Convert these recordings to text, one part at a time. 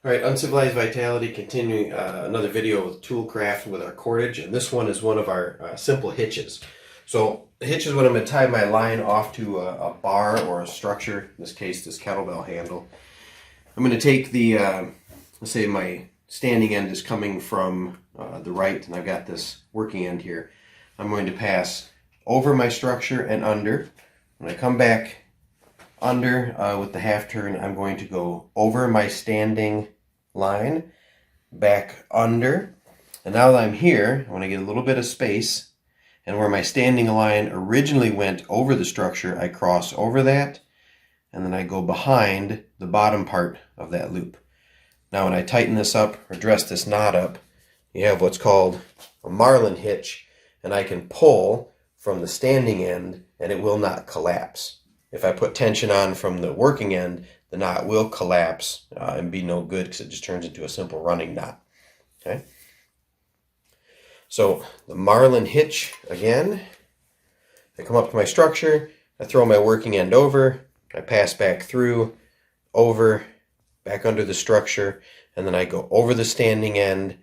All right, Uncivilized Vitality, continuing another video with toolcraft with our cordage, and this one is one of our simple hitches. So the hitch is when I'm going to tie my line off to a bar or a structure, in this case this kettlebell handle. I'm going to take the, let's say my standing end is coming from the right, and I've got this working end here. I'm going to pass over my structure and under. When I come back under with the half turn, I'm going to go over my standing line, back under, and now that I'm here, I want to get a little bit of space, and where my standing line originally went over the structure, I cross over that, and then I go behind the bottom part of that loop. Now when I tighten this up or dress this knot up, you have what's called a Marlin hitch, and I can pull from the standing end and it will not collapse. If I put tension on from the working end, the knot will collapse and be no good because it just turns into a simple running knot. Okay. So the Marlin hitch again. I come up to my structure, I throw my working end over, I pass back through, over, back under the structure, and then I go over the standing end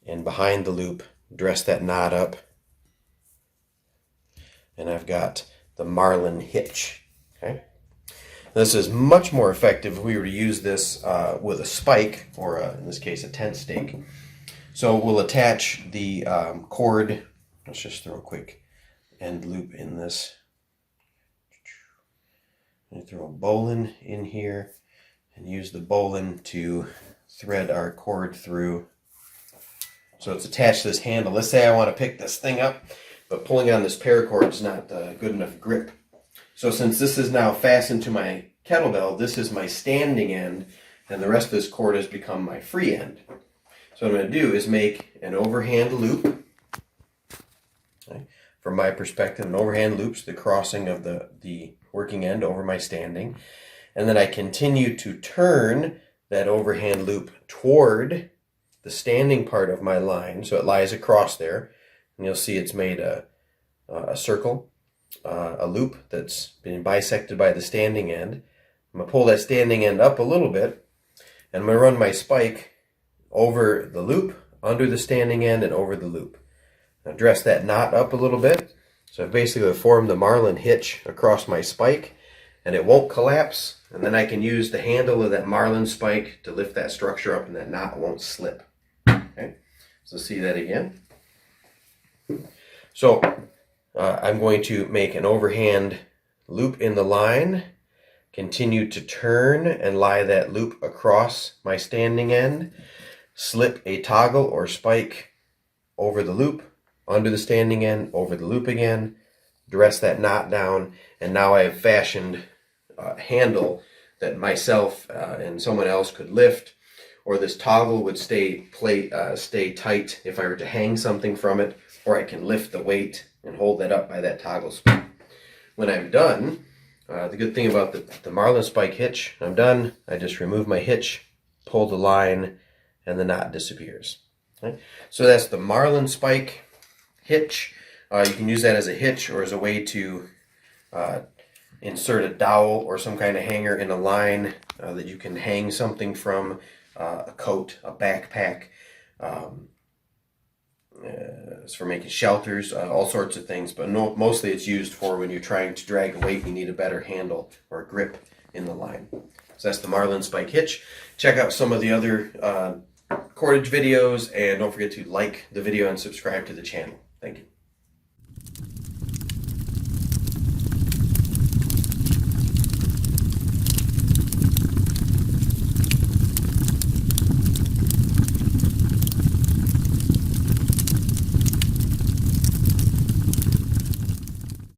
and behind the loop, dress that knot up, and I've got the Marlin hitch. Okay. This is much more effective if we were to use this with a spike, or in this case a tent stake. So we'll attach the cord. Let's just throw a quick end loop in this. I'm going to throw a bowline in here and use the bowline to thread our cord through. So it's attached to this handle. Let's say I want to pick this thing up, but pulling on this paracord is not good enough grip. So since this is now fastened to my kettlebell, this is my standing end, and the rest of this cord has become my free end. So what I'm going to do is make an overhand loop. Okay. From my perspective, an overhand loop's the crossing of the working end over my standing. And then I continue to turn that overhand loop toward the standing part of my line, so it lies across there. And you'll see it's made a circle, a loop that's been bisected by the standing end. I'm going to pull that standing end up a little bit, and I'm going to run my spike over the loop, under the standing end, and over the loop. Now dress that knot up a little bit. So I've basically formed the Marlin hitch across my spike, and it won't collapse. And then I can use the handle of that Marlin spike to lift that structure up, and that knot won't slip. Okay, so see that again. So I'm going to make an overhand loop in the line, continue to turn and lie that loop across my standing end, slip a toggle or spike over the loop, under the standing end, over the loop again, dress that knot down, and now I have fashioned a handle that myself and someone else could lift, or this toggle would stay tight if I were to hang something from it, or I can lift the weight and hold that up by that toggle spike. When I'm done, the good thing about the Marlin Spike hitch, I'm done, I just remove my hitch, pull the line, and the knot disappears. Okay? So that's the Marlin Spike hitch. You can use that as a hitch or as a way to insert a dowel or some kind of hanger in a line that you can hang something from, a coat, a backpack. It's for making shelters, all sorts of things, but mostly it's used for when you're trying to drag a weight and you need a better handle or grip in the line. So that's the Marlin Spike hitch. Check out some of the other cordage videos, and don't forget to like the video and subscribe to the channel.